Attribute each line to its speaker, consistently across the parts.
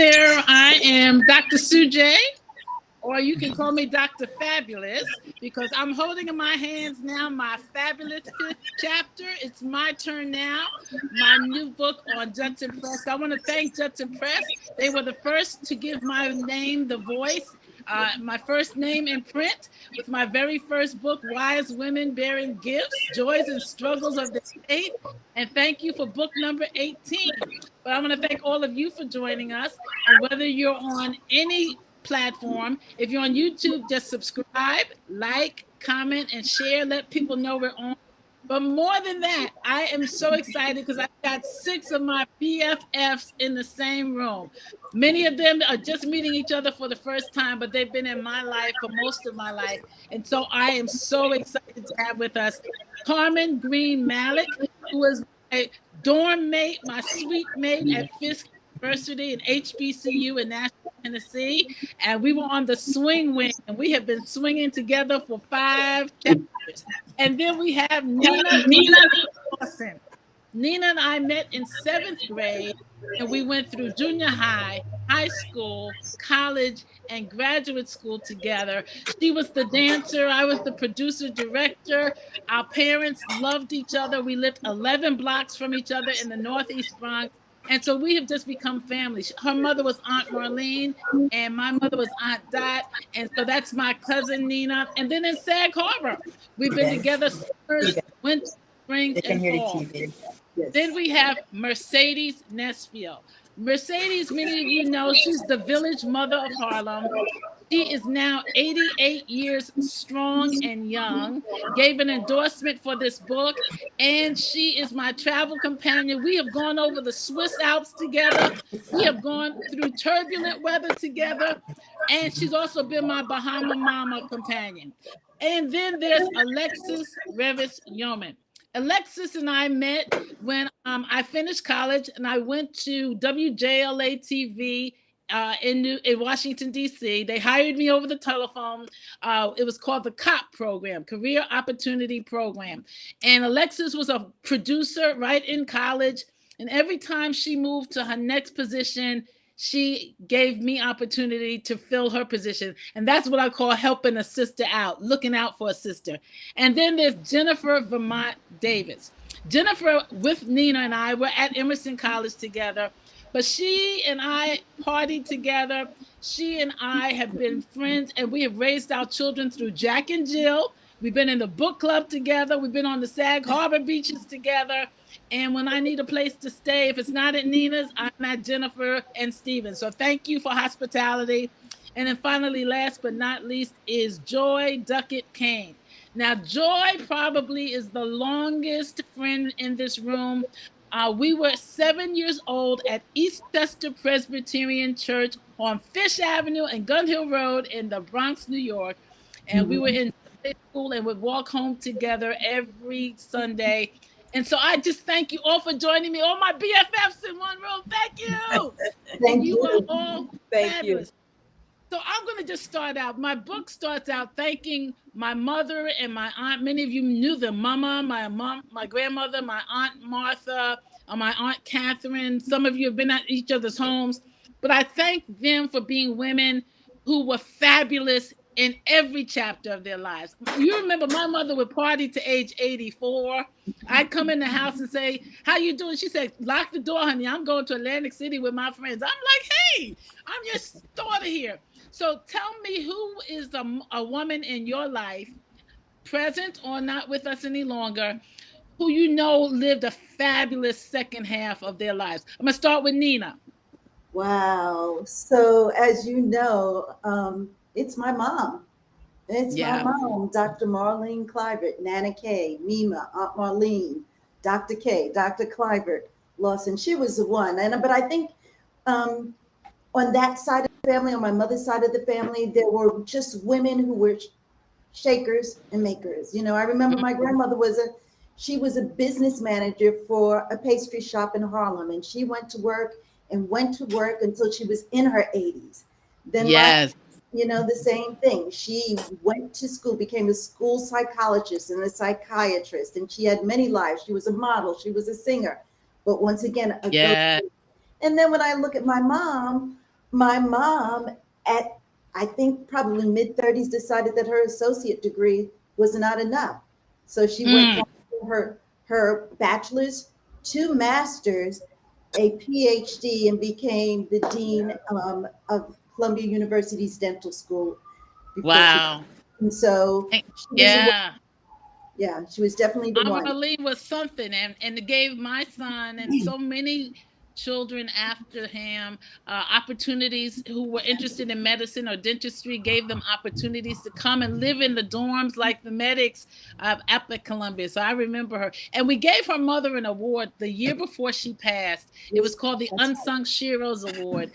Speaker 1: there. I am Dr. Sujay, or you can call me Dr. Fabulous, because I'm holding in my hands now my fabulous fifth chapter. It's my turn now. My new book on Judson Press. I want to thank Judson Press. They were the first to give my name the voice. My first name in print with my very first book, Wise Women Bearing Gifts, Joys and Struggles of the Faith. And thank you for book number 18. But I want to thank all of you for joining us. And whether you're on any platform, if you're on YouTube, just subscribe, like, comment, and share. Let people know we're on. But more than that, I am so excited because I've got 6 of my BFFs in the same room. Many of them are just meeting each other for the first time, but they've been in my life for most of my life. And so I am so excited to have with us Carmen Green Malik, who is my dorm mate, my suite mate at Fisk University and HBCU in Nashville, Tennessee. And we were on the swing wing, and we have been swinging together for 5 chapters. And then we have Nina Dawson. Nina and I met in 7th grade, and we went through junior high, high school, college, and graduate school together. She was the dancer. I was the producer director. Our parents loved each other. We lived 11 blocks from each other in the Northeast Bronx. And so we have just become family. Her mother was Aunt Marlene, and my mother was Aunt Dot. And so that's my cousin Nina. And then in Sag Harbor, we've been together summers, winter, springs, and fall. Then we have Mercedes Nesfield. Mercedes, many of you know, she's the village mother of Harlem. She is now 88 years strong and young, gave an endorsement for this book, and she is my travel companion. We have gone over the Swiss Alps together. We have gone through turbulent weather together, and she's also been my Bahama Mama companion. And then there's Alexis Revis Yeoman. Alexis and I met when I finished college, and I went to WJLA TV in Washington, D.C. They hired me over the telephone. It was called the COP program, Career Opportunity Program. And Alexis was a producer right in college. And every time she moved to her next position, she gave me opportunity to fill her position. And that's what I call helping a sister out, looking out for a sister. And then there's Jennifer Vermont Davis. Jennifer, with Nina and I, were at Emerson College together. But she and I partied together. She and I have been friends, and we have raised our children through Jack and Jill. We've been in the book club together. We've been on the Sag Harbor beaches together. And when I need a place to stay, if it's not at Nina's, I'm at Jennifer and Steven. So thank you for hospitality. And then finally, last but not least, is Joy Duckett Kane. Now, Joy probably is the longest friend in this room. We were 7 years old at Eastchester Presbyterian Church on Fish Avenue and Gun Hill Road in the Bronx, New York. And we were in school and would walk home together every Sunday. And so I just thank you all for joining me. All my BFFs in one room. Thank you.
Speaker 2: Thank you.
Speaker 1: You are all
Speaker 2: Thank
Speaker 1: fabulous.
Speaker 2: you.
Speaker 1: So I'm going to just start out. My book starts out thanking my mother and my aunt. Many of you knew them. Mama, my grandmother, my Aunt Martha, my Aunt Catherine. Some of you have been at each other's homes. But I thank them for being women who were fabulous in every chapter of their lives. You remember my mother would party to age 84. I'd come in the house and say, "How you doing?" She said, "Lock the door, honey. I'm going to Atlantic City with my friends." I'm like, "Hey, I'm your daughter here." So tell me, who is a woman in your life, present or not with us any longer, who you know lived a fabulous second half of their lives? I'm going to start with Nina.
Speaker 2: Wow. So as you know, it's my mom. It's my mom, Dr. Marlene Clivert, Nana K, Mima, Aunt Marlene, Dr. K, Dr. Clivert, Lawson. She was the one. But I think on that side of the family, on my mother's side of the family, there were just women who were shakers and makers. You know, I remember my grandmother she was a business manager for a pastry shop in Harlem, and she went to work until she was in her 80s. Then the same thing. She went to school, became a school psychologist and a psychiatrist, and she had many lives. She was a model, she was a singer, but once again, and then when I look at my mom, my mom at, I think probably mid-30s, decided that her associate degree was not enough. So she went
Speaker 1: Mm,
Speaker 2: on to her bachelor's, two masters, a PhD, and became the dean of Columbia University's dental school before she.
Speaker 1: wow.
Speaker 2: And so she was the one.
Speaker 1: Yeah.
Speaker 2: Yeah, she was definitely the one.
Speaker 1: Amelie was something, and it gave my son and so many children after him opportunities who were interested in medicine or dentistry, gave them opportunities to come and live in the dorms like the medics up at Columbia. So I remember her. And we gave her mother an award the year before she passed. It was called the
Speaker 2: That's right.
Speaker 1: Unsung Heroes Award.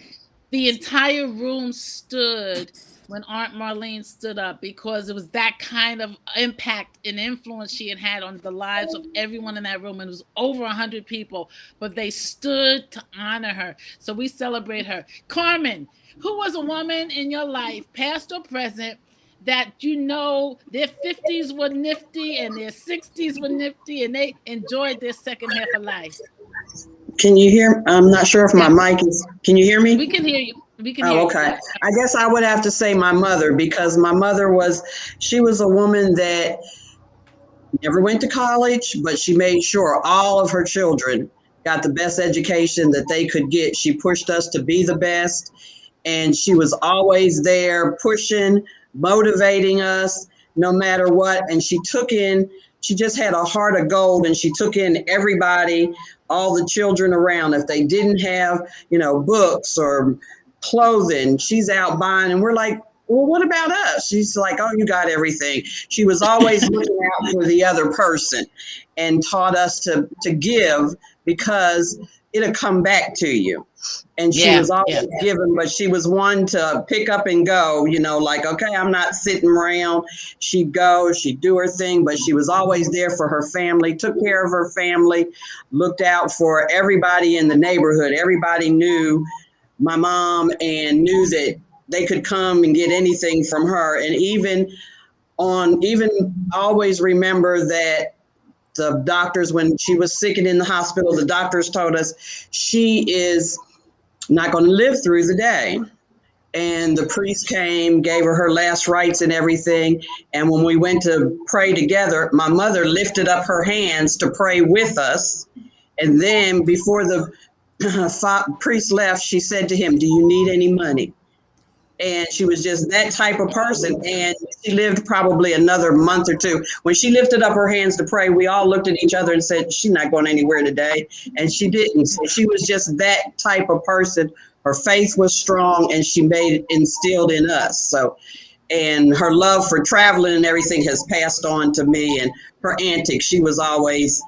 Speaker 1: The entire room stood when Aunt Marlene stood up because it was that kind of impact and influence she had had on the lives of everyone in that room. And it was over 100 people, but they stood to honor her. So we celebrate her. Carmen, who was a woman in your life, past or present, that you know their 50s were nifty and their 60s were nifty and they enjoyed their second half of life?
Speaker 3: Can you hear? I'm not sure if my
Speaker 1: Yes,
Speaker 3: mic is. Can you hear
Speaker 1: we
Speaker 3: me?
Speaker 1: can hear you. We can hear
Speaker 3: Oh,
Speaker 1: you.
Speaker 3: okay.
Speaker 1: Yes.
Speaker 3: I guess I would have to say my mother because my mother was, she was a woman that never went to college, but she made sure all of her children got the best education that they could get. She pushed us to be the best, and she was always there pushing, motivating us no matter what. And she just had a heart of gold, and she took in everybody, all the children around. If they didn't have, books or clothing, she's out buying, and we're like, well, what about us? She's like, oh, you got everything. She was always looking out for the other person and taught us to give because it'll come back to you. And she
Speaker 1: Yeah.
Speaker 3: was
Speaker 1: Yeah.
Speaker 3: always giving, but she was one to pick up and go, like, okay, I'm not sitting around. She'd go, she'd do her thing, but she was always there for her family, took care of her family, looked out for everybody in the neighborhood. Everybody knew my mom and knew that they could come and get anything from her. And even always remember that the doctors, when she was sick and in the hospital, the doctors told us she is not going to live through the day. And the priest came, gave her last rites and everything. And when we went to pray together, my mother lifted up her hands to pray with us. And then before the priest left, she said to him, do you need any money? And she was just that type of person. And she lived probably another month or two. When she lifted up her hands to pray, we all looked at each other and said, she's not going anywhere today. And she didn't. So she was just that type of person. Her faith was strong, and she made it instilled in us. So, and her love for traveling and everything has passed on to me. And her antics, she was always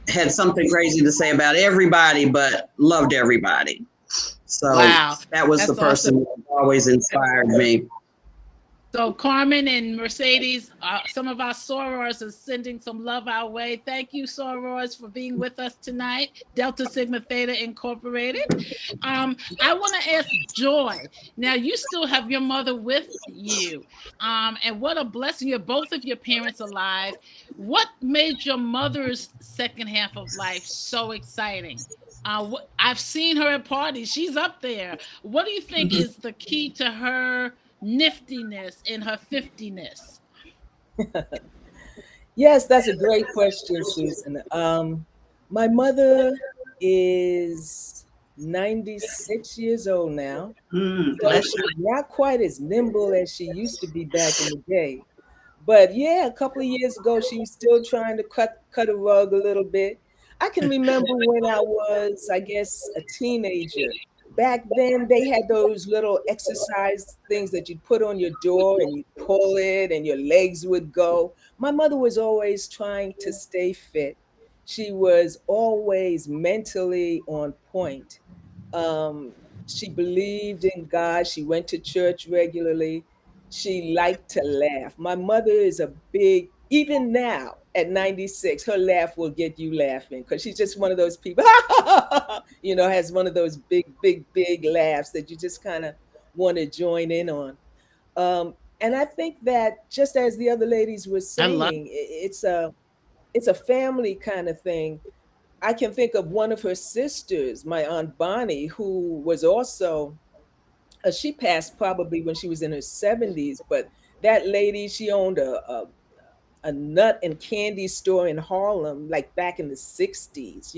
Speaker 3: had something crazy to say about everybody, but loved everybody. So
Speaker 1: Wow.
Speaker 3: that was the
Speaker 1: That's awesome.
Speaker 3: person that always inspired me.
Speaker 1: So Carmen and Mercedes, some of our sorors are sending some love our way. Thank you, sorors, for being with us tonight. Delta Sigma Theta Incorporated. I want to ask Joy. Now, you still have your mother with you, and what a blessing! You have both of your parents alive. What made your mother's second half of life so exciting? I've seen her at parties. She's up there. What do you think is the key to her niftiness in her 50ness?
Speaker 4: Yes, that's a great question, Susan. My mother is 96 years old now, so
Speaker 3: Bless
Speaker 4: she's not quite as nimble as she used to be back in the day. But yeah, a couple of years ago, she was still trying to cut a rug a little bit. I can remember when I was, I guess, a teenager. Back then, they had those little exercise things that you'd put on your door and you'd pull it and your legs would go. My mother was always trying to stay fit. She was always mentally on point. Um, she believed in God. She went to church regularly. She liked to laugh. My mother is a big, even now at 96, her laugh will get you laughing because she's just one of those people, has one of those big, big, big laughs that you just kind of want to join in on. And I think that just as the other ladies were
Speaker 1: I love.
Speaker 4: saying, it's a family kind of thing. I can think of one of her sisters, my Aunt Bonnie, who was also, she passed probably when she was in her 70s, but that lady, she owned a nut and candy store in Harlem, like back in the 60s,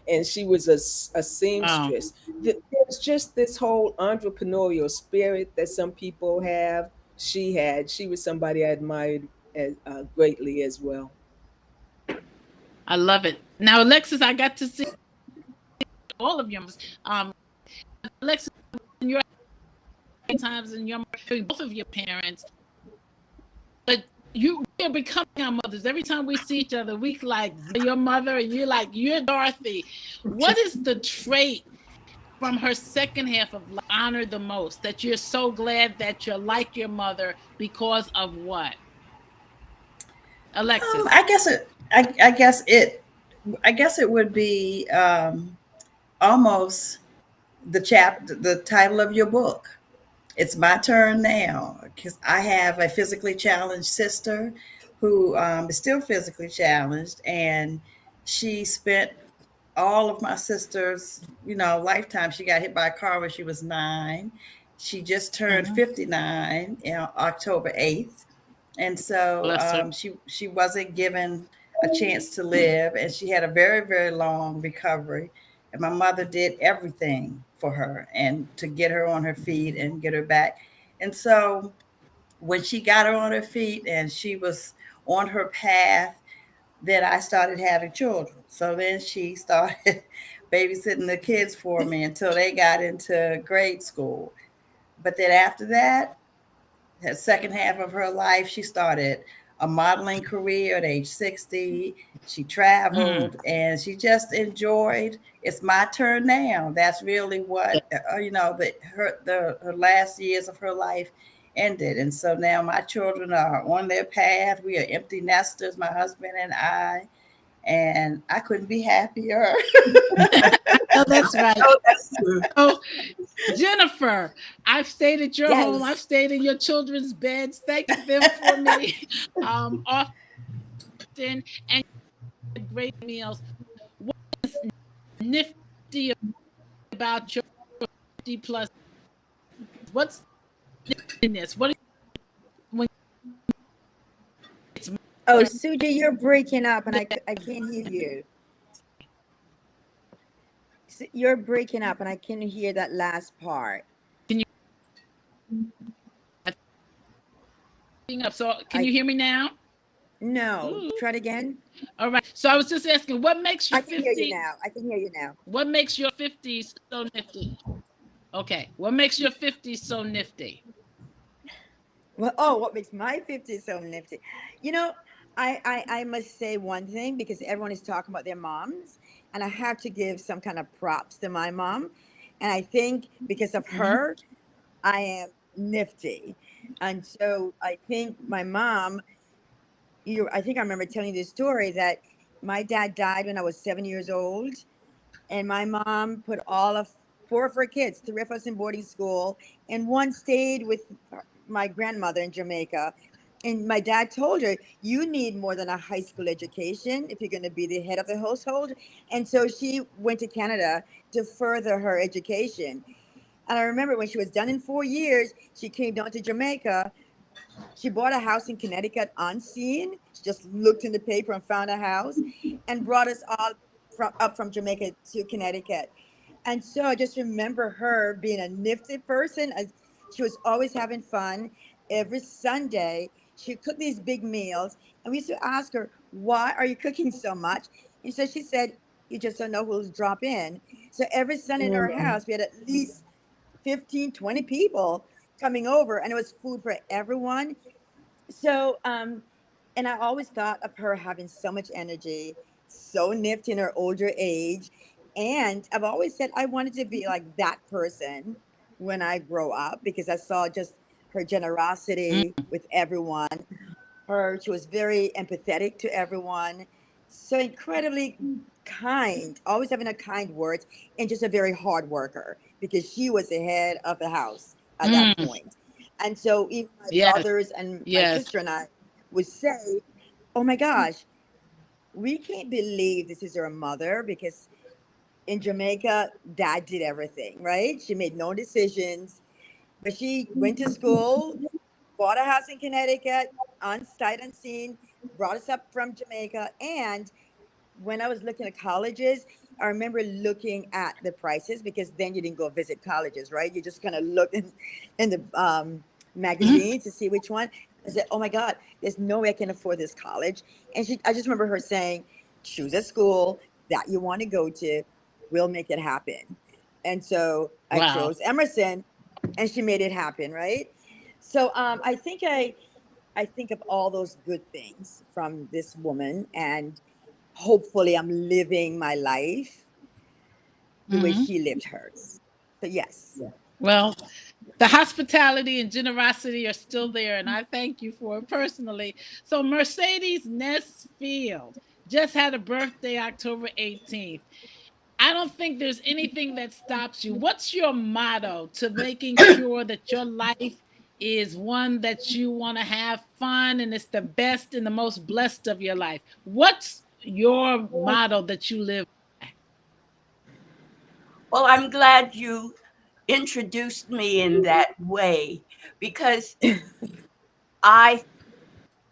Speaker 4: and she was a
Speaker 1: Wow.
Speaker 4: seamstress. There's just this whole entrepreneurial spirit that some people have. She had. She was somebody I admired greatly as well.
Speaker 1: I love it. Now, Alexis, I got to see all of your Alexis, in your times and your both of your parents, but you are becoming our mothers. Every time we see each other, we like your mother, and you're Dorothy. What is the trait from her second half of life honor the most, that you're so glad that you're like your mother because of what? Alexis.
Speaker 2: I guess it. I guess it. I guess it would be almost the title of your book. It's my turn now because I have a physically challenged sister who is still physically challenged, and she spent all of my sister's, lifetime. She got hit by a car when she was 9. She just turned
Speaker 1: Mhm.
Speaker 2: 59, October 8th, and so
Speaker 1: Bless her.
Speaker 2: she wasn't given a chance to live, and she had a very, very long recovery. And my mother did everything for her and to get her on her feet and get her back. And so when she got her on her feet and she was on her path, then I started having children. So then she started babysitting the kids for me until they got into grade school. But then after that, the second half of her life, she started a modeling career at age 60. She
Speaker 1: Mm.
Speaker 2: traveled and she just enjoyed. It's my turn now. That's really what her last years of her life ended. And so now my children are on their path. We are empty nesters, my husband and I couldn't be happier.
Speaker 1: Oh, that's right.
Speaker 3: Oh, that's true.
Speaker 1: Oh, Jennifer, I've stayed at your home. I've
Speaker 5: Yes.
Speaker 1: stayed in your children's beds. Thank them for me often, and great meals. What is nifty about your 50 plus? What's in this? What is when it's
Speaker 5: Oh, Sujay, you're breaking up and I can't hear you. You're breaking up and I can't hear that last part.
Speaker 1: can you up? So can
Speaker 5: I
Speaker 1: you hear me now?
Speaker 5: No.
Speaker 1: Ooh.
Speaker 5: Try it again.
Speaker 1: All right. So I was just asking, what makes your
Speaker 5: I can hear you
Speaker 1: 50?
Speaker 5: now. I can hear you now.
Speaker 1: What makes your 50s so nifty? Okay. What makes your 50s so nifty?
Speaker 5: Well, oh, what makes my 50 so nifty? You know, I must say one thing because everyone is talking about their moms, and I have to give some kind of props to my mom. And I think because of
Speaker 1: Mm-hmm.
Speaker 5: her, I am nifty. And so I think my mom, I think I remember telling you this story that my dad died when I was 7 years old, and my mom put all of four of her kids, three of us in boarding school, and one stayed with my grandmother in Jamaica. And my dad told her, "You need more than a high school education if you're going to be the head of the household." And so she went to Canada to further her education. And I remember when she was done in 4 years, she came down to Jamaica. She bought a house in Connecticut unseen. She just looked in the paper and found a house and brought us all up from Jamaica to Connecticut. And so I just remember her being a nifty person. As she was always having fun. Every Sunday, she cooked these big meals. And we used to ask her, "Why are you cooking so much?" And so she said, "You just don't know who's drop in." So every Sunday in our
Speaker 2: Mhm.
Speaker 5: house, we had at least 15, 20 people coming over, and it was food for everyone. So, and I always thought of her having so much energy, so nifty in her older age. And I've always said I wanted to be like that person when I grow up because I saw just her generosity with everyone. She was very empathetic to everyone, so incredibly kind, always having a kind words, and just a very hard worker because she was the head of the house at that
Speaker 1: Mm.
Speaker 5: point. And so even my
Speaker 1: Yes.
Speaker 5: brothers and my
Speaker 1: Yes.
Speaker 5: sister and I would say, "Oh my gosh, we can't believe this is her mother because in Jamaica, dad did everything, right? She made no decisions, but she went to school, bought a house in Connecticut, on sight unseen, brought us up from Jamaica, and when I was looking at colleges, I remember looking at the prices because then you didn't go visit colleges, right? You just kind of looked in the magazine to see which one. I said, "Oh my God, there's no way I can afford this college." And I just remember her saying, "Choose a school that you want to go to. We'll make it happen." And so I
Speaker 1: Wow.
Speaker 5: chose Emerson, and she made it happen, right? So I think of all those good things from this woman, and hopefully I'm living my life the way
Speaker 1: Hmm.
Speaker 5: she lived hers. So yes.
Speaker 1: Well, the hospitality and generosity are still there, and I thank you for it personally. So, Mercedes Nesfield just had a birthday October 18th. I don't think there's anything that stops you. What's your motto to making sure that your life is one that you want to have fun and it's the best and the most blessed of your life? What's your motto that you live by?
Speaker 6: Well, I'm glad you introduced me in that way because I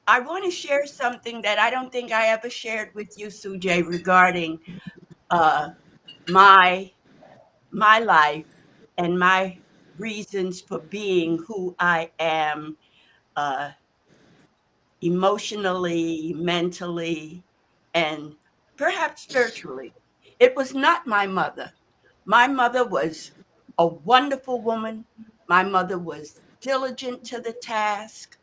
Speaker 6: I want to share something that I don't think I ever shared with you, Sujay, regarding uh, my my life and my reasons for being who I am, uh, emotionally, mentally, and perhaps spiritually. It was not my mother. My mother was a wonderful woman. My mother was diligent to the task,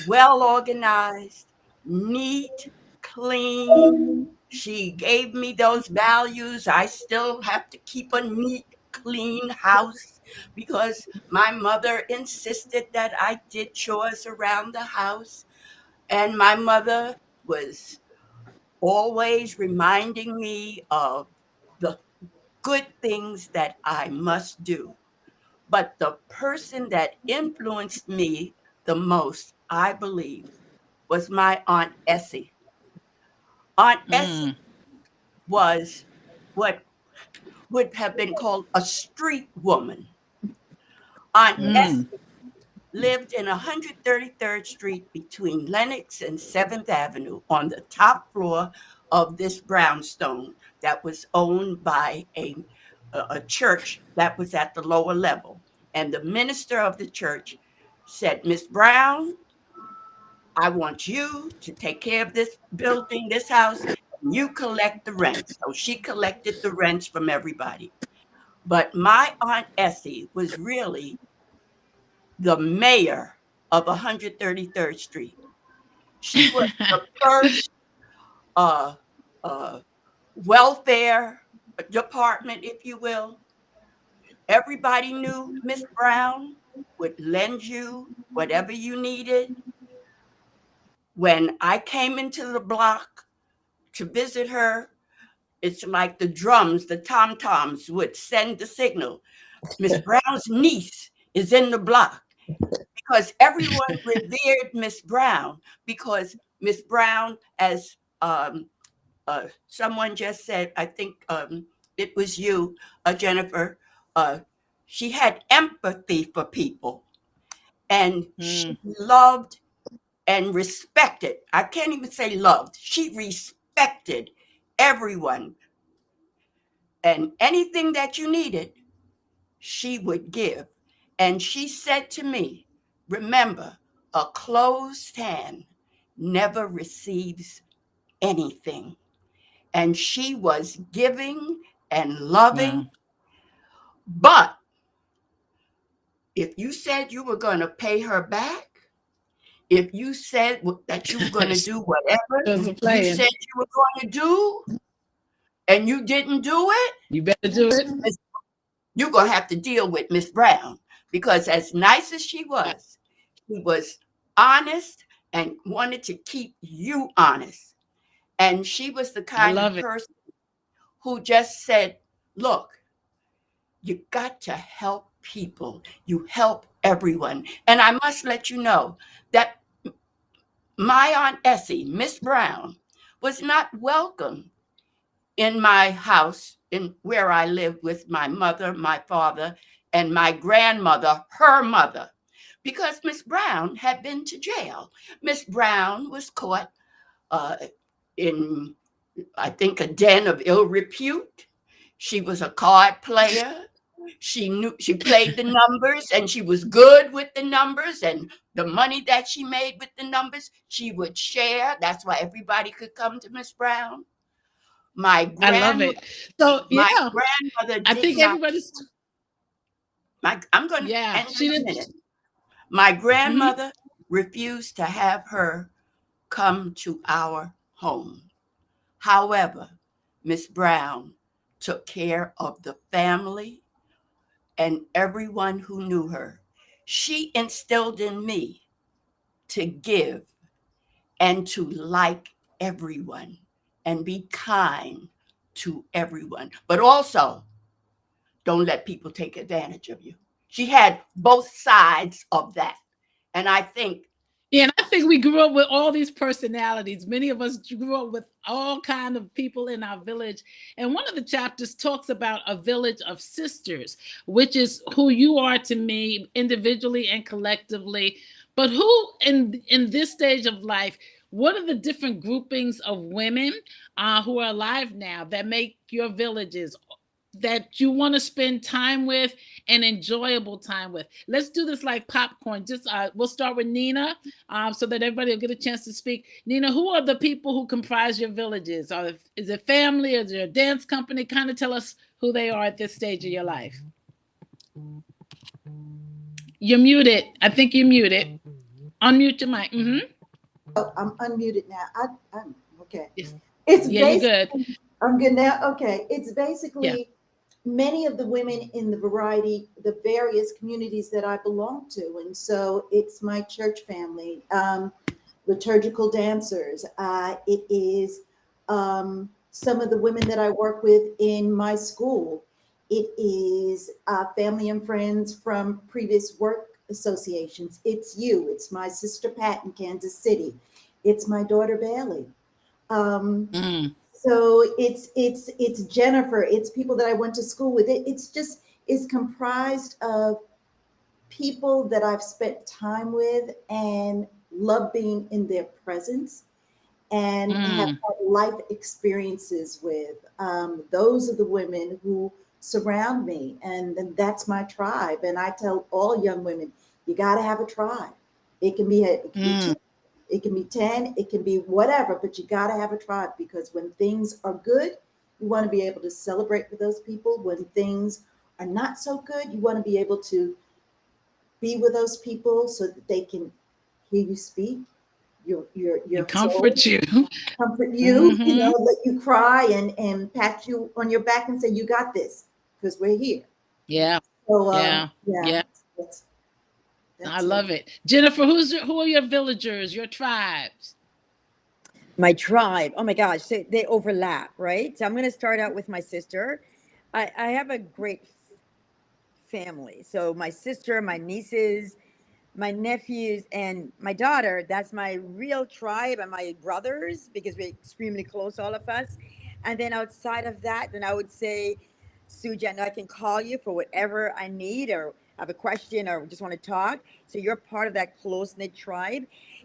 Speaker 6: well organized, neat, clean. She gave me those values. I still have to keep a neat, clean house because my mother insisted that I did chores around the house. And my mother was always reminding me of the good things that I must do. But the person that influenced me the most, I believe, was my Aunt Essie. Aunt Essie
Speaker 1: Mm,
Speaker 6: was what would have been called a street woman. Aunt
Speaker 1: mm,
Speaker 6: Essie lived in 133rd Street between Lenox and 7th Avenue on the top floor of this brownstone that was owned by a church that was at the lower level. And the minister of the church said, Miss Brown, I want you to take care of this building, this house, and you collect the rent. So she collected the rents from everybody. But my Aunt Essie was really the mayor of 133rd Street. She was the first uh, uh, welfare department, if you will. Everybody knew Miss Brown would lend you whatever you needed. When I came into the block to visit her, it's like the drums, the tom toms would send the signal. Miss Brown's niece is in the block because everyone revered Miss Brown because Miss Brown, as someone just said, I think it was you, Jennifer, uh, she had empathy for people and she
Speaker 1: mm.
Speaker 6: loved and respected. I can't even say loved, she respected everyone. And anything that you needed, she would give. And she said to me, remember, a closed hand never receives anything. And she was giving and loving.
Speaker 1: Wow.
Speaker 6: But if you said you were going to pay her back, if you said that you were going to do whatever
Speaker 1: There's a
Speaker 6: you
Speaker 1: plan.
Speaker 6: said you were going to do and you didn't do it,
Speaker 1: You better do it.
Speaker 6: you're going to have to deal with Miss Brown because as nice as she was honest and wanted to keep you honest. And she was the
Speaker 1: I
Speaker 6: kind of
Speaker 1: love it.
Speaker 6: person who just said, look, you got to help people. You help everyone. And I must let you know that my Aunt Essie, Miss Brown, was not welcome in my house, in where I lived with my mother, my father, and my grandmother, her mother, because Miss Brown had been to jail. Miss Brown was caught uh, in, I think, a den of ill repute. She was a card player. She played the numbers, and she was good with the numbers, and the money that she made with the numbers, she would share. That's why everybody could come to Miss Brown. My
Speaker 1: I love
Speaker 6: grand
Speaker 1: it. So
Speaker 6: my
Speaker 1: yeah,
Speaker 6: grandmother
Speaker 1: I
Speaker 6: did
Speaker 1: think
Speaker 6: not.
Speaker 1: everybody's
Speaker 6: I'm going to
Speaker 1: yeah.
Speaker 6: end
Speaker 1: She
Speaker 6: in a
Speaker 1: didn't.
Speaker 6: minute. My
Speaker 1: Mhm.
Speaker 6: grandmother refused to have her come to our home. However, Miss Brown took care of the family and everyone who knew her. She instilled in me to give and to like everyone and be kind to everyone, but also don't let people take advantage of you. She had both sides of that. And I think,
Speaker 1: Yeah, and I think we grew up with all these personalities. Many of us grew up with all kind of people in our village. And one of the chapters talks about a village of sisters, which is who you are to me individually and collectively. But who in this stage of life, what are the different groupings of women who are alive now that make your villages that you want to spend time with and enjoyable time with? Let's do this like popcorn. Just we'll start with Nina, so that everybody will get a chance to speak. Nina, who are the people who comprise your villages? Is it family? Is there a dance company? Kind of tell us who they are at this stage of your life. You're muted. I think you're muted. Unmute your mic. Mm-hmm.
Speaker 2: Oh, I'm unmuted now. I'm okay.
Speaker 1: Yes.
Speaker 2: It's
Speaker 1: Yeah, you're good.
Speaker 2: basically, I'm good now. Okay. It's
Speaker 1: Yeah.
Speaker 2: basically many of the women in the various communities that I belong to. And so it's my church family, liturgical dancers. It is some of the women that I work with in my school. It is family and friends from previous work associations. It's you. It's my sister Pat in Kansas City. It's my daughter Bailey. Um,
Speaker 1: Mm.
Speaker 2: so it's Jennifer. It's people that I went to school with. It's just is comprised of people that I've spent time with and love being in their presence and have
Speaker 1: Mm.
Speaker 2: had life experiences with. Those are the women who surround me, and that's my tribe. And I tell all young women, you got to have a tribe. It can be
Speaker 1: Mm.
Speaker 2: two, it can be 10, it can be whatever, but you got to have a tribe because when things are good, you want to be able to celebrate with those people. When things are not so good, you want to be able to be with those people so that they can hear you speak
Speaker 1: And
Speaker 2: your soul,
Speaker 1: comfort you.
Speaker 2: comfort you,
Speaker 1: Mm-hmm.
Speaker 2: let you cry and pat you on your back and say, you got this, because we're here.
Speaker 1: Yeah.
Speaker 2: So
Speaker 1: Yeah.
Speaker 2: yeah,
Speaker 1: Yeah.
Speaker 2: that's
Speaker 1: I
Speaker 2: that's it.
Speaker 1: love it. Jennifer, who are your villagers, your tribes?
Speaker 5: My tribe. Oh my gosh, they overlap, right? So I'm going to start out with my sister. I have a great family. So my sister, my nieces, my nephews, and my daughter, that's my real tribe, and my brothers, because we're extremely close, all of us. And then outside of that, then I would say, Sujay, I know I can call you for whatever I need or have a question or just want to talk. So you're part of that close knit tribe.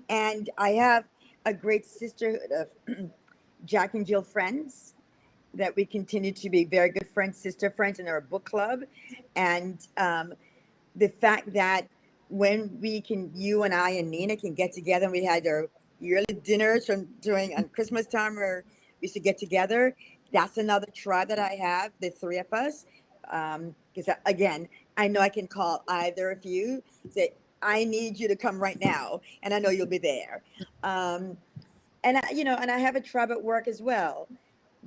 Speaker 5: And I have a great sisterhood of Jack and Jill friends that we continue to be very good friends, sister friends, in our book club. And the fact that when we can, you and I and Nina can get together, and we had our yearly dinners from during on Christmas time where we used to get together. That's another tribe that I have, the three of us. Because again, I know I can call either of you, say, I need you to come right now, and I know you'll be there. Um, and I have a tribe at work as well.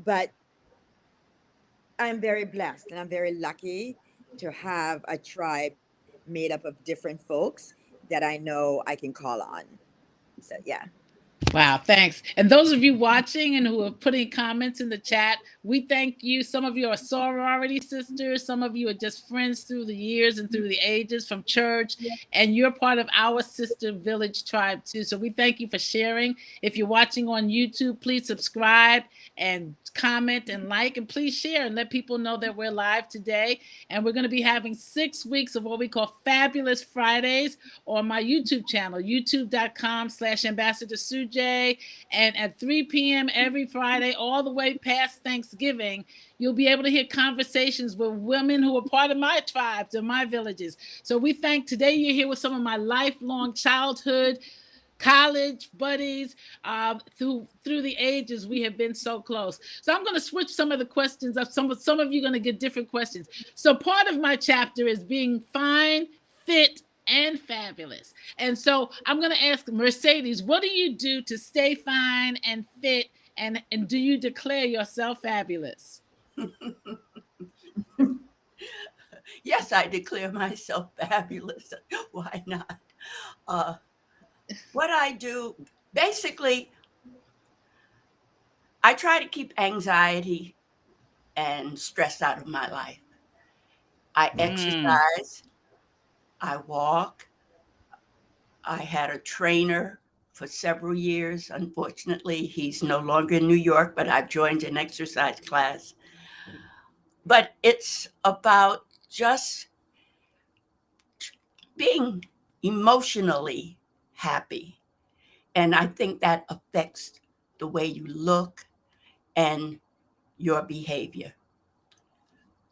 Speaker 5: But I'm very blessed and I'm very lucky to have a tribe made up of different folks that I know I can call on. So yeah.
Speaker 1: Wow, thanks. And those of you watching and who are putting comments in the chat, we thank you. Some of you are sorority sisters. Some of you are just friends through the years and through the ages from church. And you're part of our sister village tribe too. So we thank you for sharing. If you're watching on YouTube, please subscribe and comment and like, and please share and let people know that we're live today. And we're going to be having 6 weeks of what we call Fabulous Fridays on my YouTube channel, youtube.com/Ambassador Sujay. And at 3 p.m. every Friday, all the way past Thanksgiving, you'll be able to hear conversations with women who are part of my tribes and my villages. So we thank today you're here with some of my lifelong childhood, college buddies. Through the ages, we have been so close. So I'm going to switch some of the questions up. Some of you are going to get different questions. So part of my chapter is being fine, fit, and fabulous. And so I'm going to ask Mercedes, what do you do to stay fine and fit? And do you declare yourself fabulous?
Speaker 6: Yes, I declare myself fabulous. Why not? What I do, basically, I try to keep anxiety and stress out of my life. I exercise, I walk. I had a trainer for several years. Unfortunately, he's no longer in New York, but I've joined an exercise class. But it's about just being emotionally happy. And I think that affects the way you look and your behavior.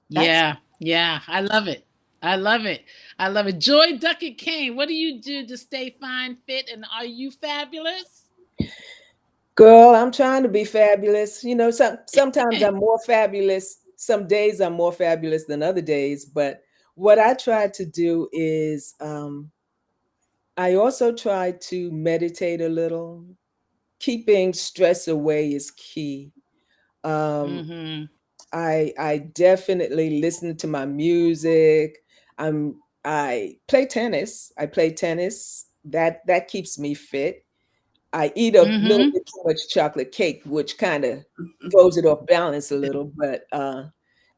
Speaker 1: Yeah, I love it. I love it. I love it. Joy Duckett Kane, what do you do to stay fine, fit, and are you fabulous?
Speaker 4: Girl, I'm trying to be fabulous. You know, sometimes I'm more fabulous. Some days I'm more fabulous than other days. But what I try to do is I also try to meditate a little. Keeping stress away is key.
Speaker 1: Mm-hmm.
Speaker 4: I definitely listen to my music. I play tennis. I play tennis. That keeps me fit. I eat a little
Speaker 1: Mm-hmm.
Speaker 4: bit too much chocolate cake, which kind of throws it off balance a little. But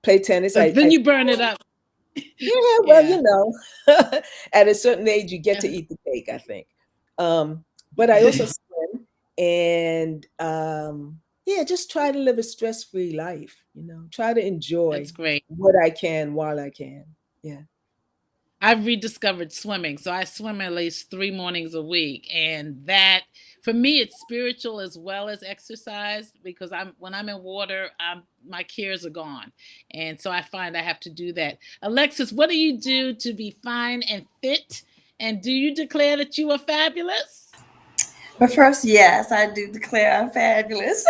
Speaker 4: play tennis.
Speaker 1: But then you burn it up.
Speaker 4: Yeah, well,
Speaker 1: Yeah.
Speaker 4: at a certain age, you get to eat the cake, I think. But I also swim and yeah, just try to live a stress-free life, try to enjoy
Speaker 1: That's great.
Speaker 4: what I can while I can. Yeah.
Speaker 1: I've rediscovered swimming. So I swim at least 3 mornings a week. And that, for me, it's spiritual as well as exercise because when I'm in water, my cares are gone. And so I find I have to do that. Alexis, what do you do to be fine and fit? And do you declare that you are fabulous?
Speaker 7: But first, yes, I do declare I'm fabulous.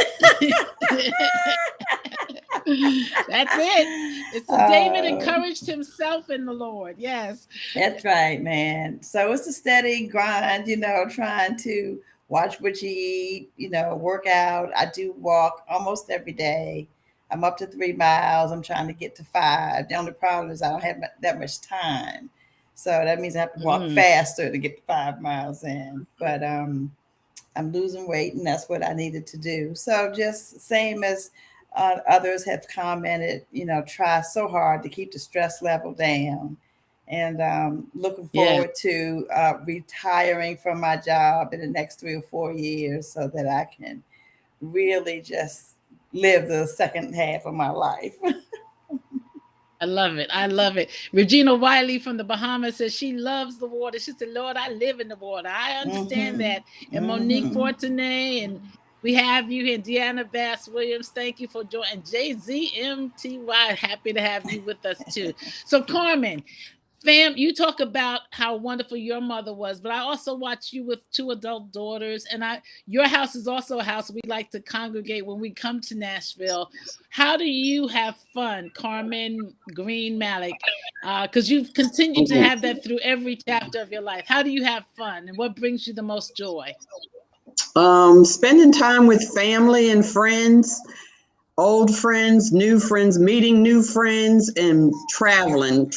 Speaker 1: That's it. It's David encouraged himself in the Lord. Yes.
Speaker 7: That's right, man. So it's a steady grind, trying to watch what you eat, work out. I do walk almost every day. I'm up to 3 miles. I'm trying to get to 5. The only problem is I don't have that much time. So that means I have to walk faster to get 5 miles in. But I'm losing weight, and that's what I needed to do. So just same as others have commented, try so hard to keep the stress level down. And looking forward to retiring from my job in the next 3 or 4 years so that I can really just live the second half of my life.
Speaker 1: I love it. I love it. Regina Wiley from the Bahamas says she loves the water. She said, Lord, I live in the water. I understand that. And Monique Fortuné, and we have you here. Deanna Bass Williams, thank you for joining. And JZMTY, happy to have you with us too. So Carmen, fam, you talk about how wonderful your mother was, but I also watch you with 2 adult daughters, and your house is also a house we like to congregate when we come to Nashville. How do you have fun, Carmen Green Malik? Because you've continued to have that through every chapter of your life. How do you have fun, and what brings you the most joy?
Speaker 3: Spending time with family and friends, old friends, new friends, meeting new friends, and traveling.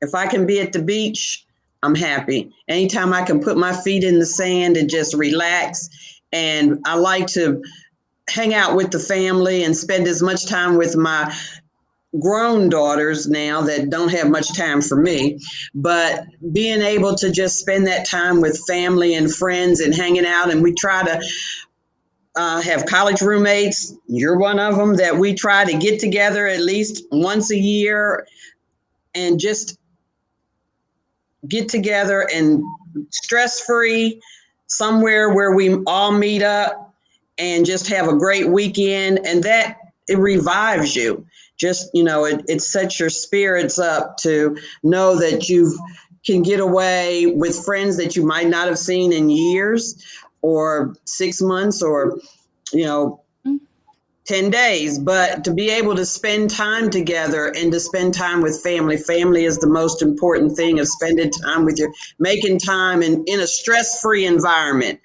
Speaker 3: If I can be at the beach, I'm happy. Anytime I can put my feet in the sand and just relax And I like to hang out with the family and spend as much time with my grown daughters now that don't have much time for me, but being able to just spend that time with family and friends and hanging out. And we try to have college roommates. You're one of them that we try to get together at least once a year and just get together and stress-free somewhere where we all meet up and just have a great weekend. And that it revives you. Just, it sets your spirits up to know that you can get away with friends that you might not have seen in years or 6 months or, 10 days, but to be able to spend time together and to spend time with family. Family is the most important thing, of spending time with making time in a stress-free environment,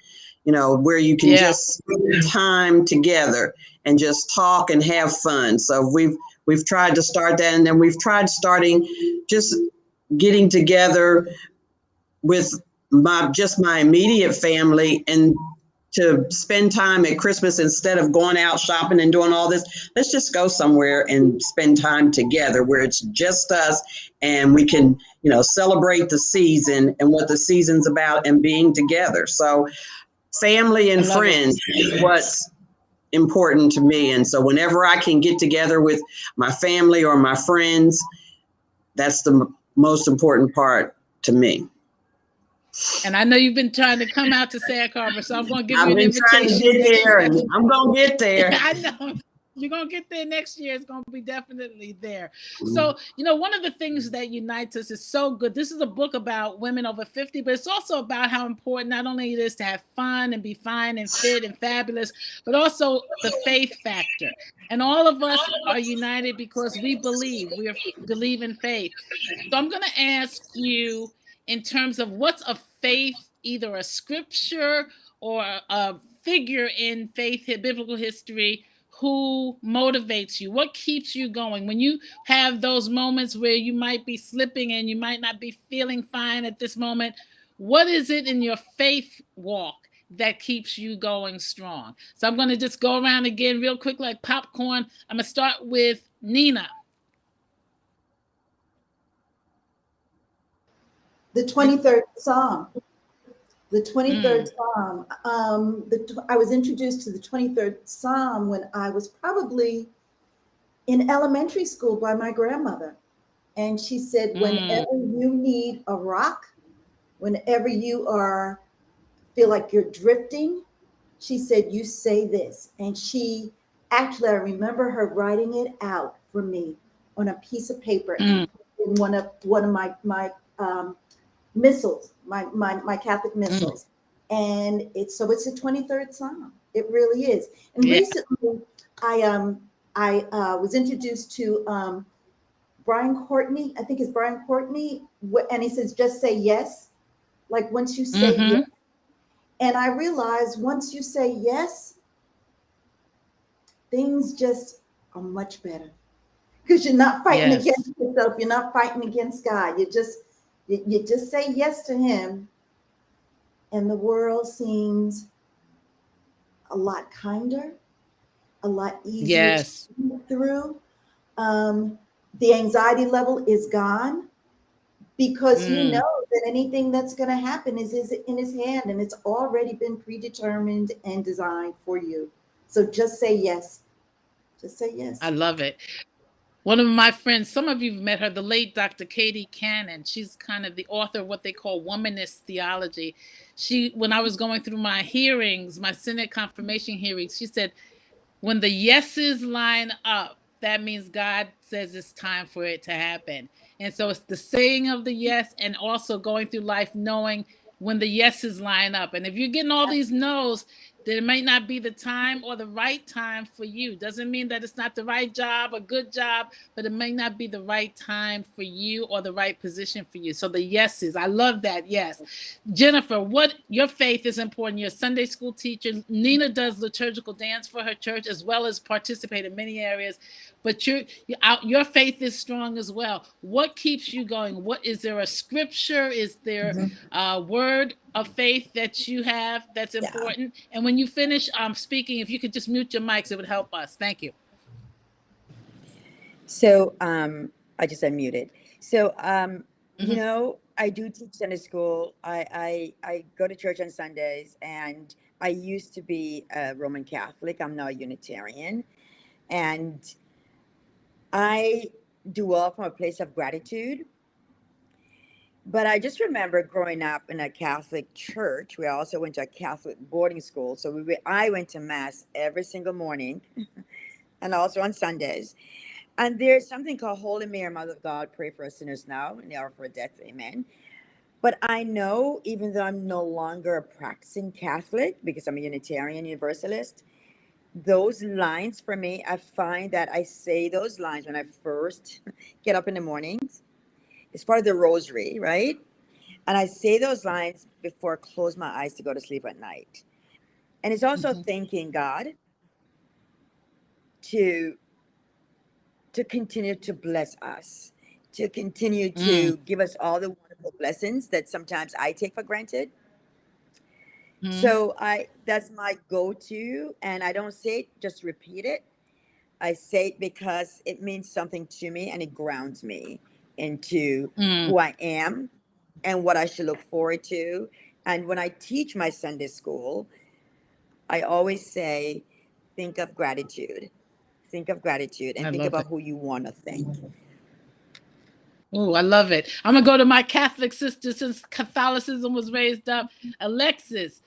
Speaker 3: where you can just spend time together and just talk and have fun. So we've tried to start that, and then we've tried starting just getting together with my immediate family and to spend time at Christmas instead of going out shopping and doing all this. Let's just go somewhere and spend time together where it's just us and we can, celebrate the season and what the season's about and being together. So family and friends is what's important to me. And so whenever I can get together with my family or my friends, that's the most important part to me.
Speaker 1: And I know you've been trying to come out to Sag Harbor, so I'm going to give you an invitation.
Speaker 3: I've been trying to get there, and I'm going to get there.
Speaker 1: I know. You're going to get there next year. It's going to be definitely there. So, one of the things that unites us is so good. This is a book about women over 50, but it's also about how important not only it is to have fun and be fine and fit and fabulous, but also the faith factor. And all of us are united because we believe in faith. So I'm going to ask you, in terms of what's a faith, either a scripture or a figure in faith, biblical history, who motivates you? What keeps you going? When you have those moments where you might be slipping and you might not be feeling fine at this moment, what is it in your faith walk that keeps you going strong? So I'm going to just go around again real quick like popcorn. I'm going to start with Nina.
Speaker 2: The 23rd Psalm. The 23rd Psalm. I was introduced to the 23rd Psalm when I was probably in elementary school by my grandmother. And she said, whenever you need a rock, whenever you feel like you're drifting, she said, you say this. And I remember her writing it out for me on a piece of paper in one of my missals, my Catholic missals. And it's the 23rd Psalm. It really is. And recently I was introduced to Brian Courtney. I think it's Brian Courtney. And he says, just say yes. Like once you say yes. And I realized once you say yes, things just are much better. Because you're not fighting against yourself. You're not fighting against God. You just say yes to him, and the world seems a lot kinder, a lot easier to move through. The anxiety level is gone because you know that anything that's going to happen is in his hand, and it's already been predetermined and designed for you. So just say yes. Just say yes.
Speaker 1: I love it. One of my friends, some of you've met her, the late Dr. Katie Cannon. She's kind of the author of what they call womanist theology. When I was going through my hearings, my Senate confirmation hearings, she said, when the yeses line up, that means God says it's time for it to happen. And so it's the saying of the yes and also going through life knowing when the yeses line up. And if you're getting all these no's, then it might not be the time or the right time for you. Doesn't mean that it's not the right job, a good job, but it may not be the right time for you or the right position for you. So the yeses, I love that. Yes. Jennifer, your faith is important. You're a Sunday school teacher. Nina does liturgical dance for her church as well as participate in many areas. But your faith is strong as well. What keeps you going? Is there a scripture? Is there a word of faith that you have that's important? And when you finish speaking, if you could just mute your mics, it would help us. Thank you.
Speaker 5: So I just unmuted. So you know, I do teach Sunday school. I go to church on Sundays, and I used to be a Roman Catholic. I'm now a Unitarian, and I do all from a place of gratitude. But I just remember growing up in a Catholic church. We also went to a Catholic boarding school, so I went to mass every single morning, and also on Sundays. And there's something called Holy Mary, Mother of God, pray for us sinners now and the hour of our death, amen. But I know, even though I'm no longer a practicing Catholic, because I'm a Unitarian Universalist, those lines for me, I find that I say those lines when I first get up in the mornings. It's part of the rosary, right? And I say those lines before I close my eyes to go to sleep at night. And it's also thanking God to continue to bless us, to continue to give us all the wonderful blessings that sometimes I take for granted. So that's my go-to, and I don't say it, just repeat it. I say it because it means something to me, and it grounds me into who I am and what I should look forward to. And when I teach my Sunday school, I always say, think of gratitude. Think of gratitude and think about who you want to thank.
Speaker 1: Oh, I love it. I'm going to go to my Catholic sister since Catholicism was raised up. Alexis,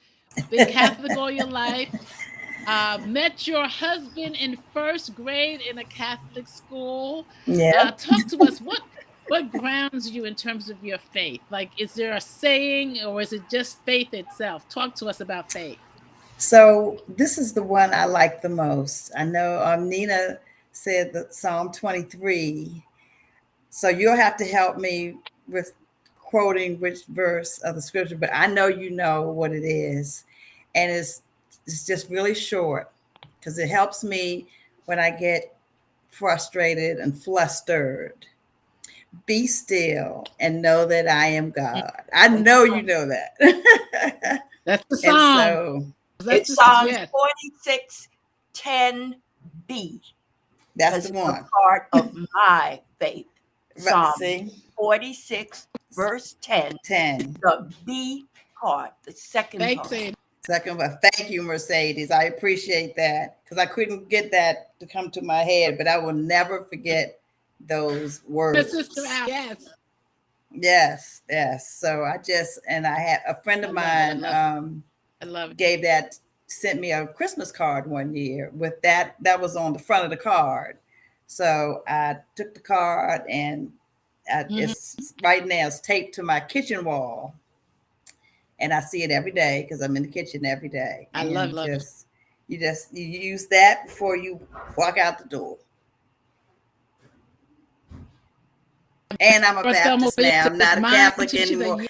Speaker 1: been Catholic all your life. Met your husband in first grade in a Catholic school.
Speaker 7: Yeah.
Speaker 1: Talk to us. What grounds you in terms of your faith? Like, is there a saying, or is it just faith itself? Talk to us about faith.
Speaker 7: So this is the one I like the most. I know Nina said that Psalm 23. So you'll have to help me with quoting which verse of the scripture, but I know you know what it is. And it's just really short because it helps me when I get frustrated and flustered. Be still and know that I am God. I know you know that.
Speaker 1: That's the
Speaker 7: And
Speaker 1: song.
Speaker 7: so
Speaker 6: It's Psalms 46:10b.
Speaker 7: that's the one.
Speaker 6: A part of my faith. Psalm
Speaker 7: See?
Speaker 6: 46, verse 10. The B part, the second part.
Speaker 7: Second, but thank you, Mercedes. I appreciate that because I couldn't get that to come to my head, but I will never forget those words. Yes. So I had a friend of mine
Speaker 1: I love it.
Speaker 7: gave that, sent me a Christmas card one year with that was on the front of the card. So I took the card and it's right now it's taped to my kitchen wall, and I see it every day because I'm in the kitchen every day.
Speaker 1: I love it.
Speaker 7: You use that before you walk out the door. And I'm a Baptist now. I'm not a Catholic anymore.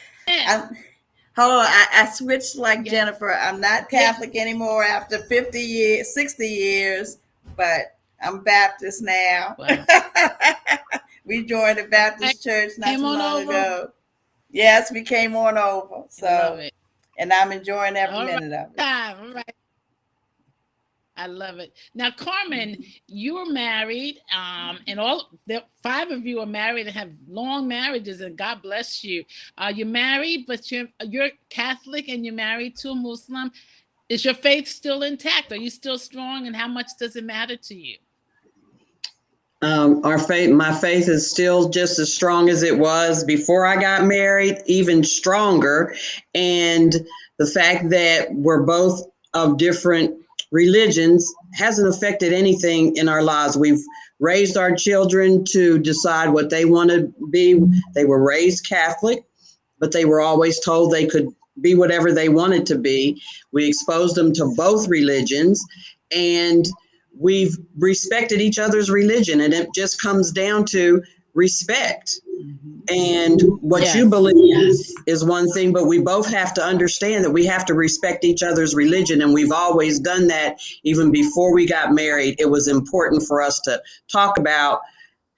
Speaker 7: Hold on, I switched like Jennifer. I'm not Catholic anymore after 50 years, 60 years, but I'm Baptist now. Wow. We joined the Baptist church not too long ago. Yes, we came on over. So, and I'm enjoying every minute of it.
Speaker 1: All right. I love it. Now, Carmen, you're married, and the 5 of you are married and have long marriages, and God bless you. You're married, but you're Catholic and you're married to a Muslim. Is your faith still intact? Are you still strong? And how much does it matter to you?
Speaker 3: My faith is still just as strong as it was before I got married, even stronger. And the fact that we're both of different religions hasn't affected anything in our lives. We've raised our children to decide what they want to be. They were raised Catholic, but they were always told they could be whatever they wanted to be. We exposed them to both religions, and we've respected each other's religion, and it just comes down to respect. And what you believe is one thing, but we both have to understand that we have to respect each other's religion. And we've always done that even before we got married. It was important for us to talk about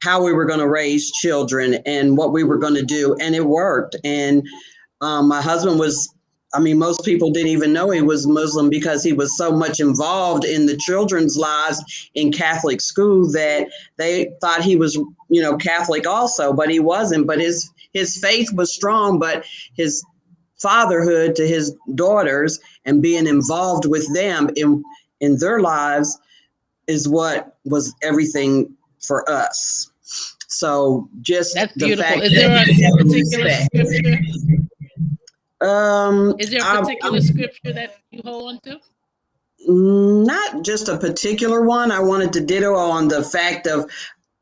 Speaker 3: how we were going to raise children and what we were going to do. And it worked. And my husband was I mean, most people didn't even know he was Muslim because he was so much involved in the children's lives in Catholic school that they thought he was, Catholic also, but he wasn't. But his faith was strong, but his fatherhood to his daughters and being involved with them in their lives is what was everything for us. So just
Speaker 1: That's
Speaker 3: the
Speaker 1: beautiful.
Speaker 3: fact
Speaker 1: Is there a
Speaker 3: that
Speaker 1: particular
Speaker 3: respect.
Speaker 1: scripture? Is there a particular
Speaker 3: I'm
Speaker 1: scripture that you hold on to?
Speaker 3: not just a particular one. I wanted to ditto on the fact of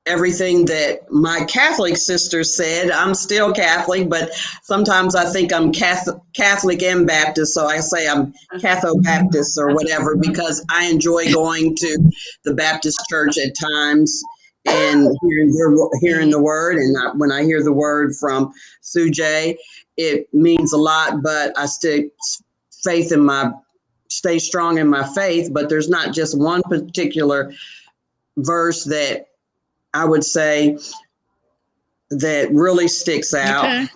Speaker 3: everything that my Catholic sister said. I'm still Catholic, but sometimes I think I'm Catholic and Baptist. So I say I'm Catho-Baptist or whatever, because I enjoy going to the Baptist church at times and hearing the word. And when I hear the word from Sujay, it means a lot, but I stay strong in my faith. But there's not just one particular verse that I would say that really sticks out
Speaker 1: Okay.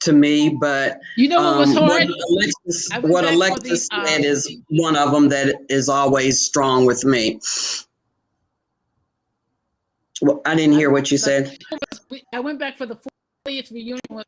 Speaker 3: to me. But
Speaker 1: You know what was hard? I went
Speaker 3: what
Speaker 1: back for the
Speaker 3: Alexis said is one of them that is always strong with me. Well, I didn't hear what you said.
Speaker 1: I went back for the 40th reunion with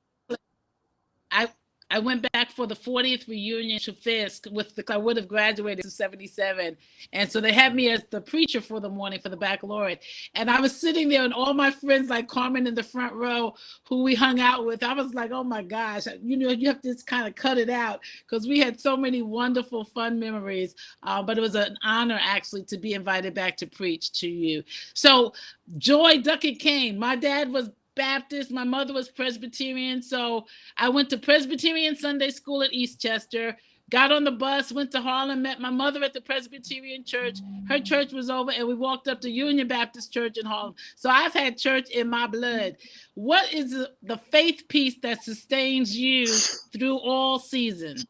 Speaker 1: I went back for the 40th reunion to Fisk I would have graduated in 77. And so they had me as the preacher for the morning for the baccalaureate. And I was sitting there and all my friends like Carmen in the front row who we hung out with, I was like, oh my gosh, you have to just kind of cut it out because we had so many wonderful, fun memories. But it was an honor actually to be invited back to preach to you. So Joy Duckett Kane, my dad was Baptist, my mother was Presbyterian, so I went to Presbyterian Sunday School at Eastchester, got on the bus, went to Harlem, met my mother at the Presbyterian church. Her church was over, and we walked up to Union Baptist Church in Harlem. So I've had church in my blood. What is the faith piece that sustains you through all seasons?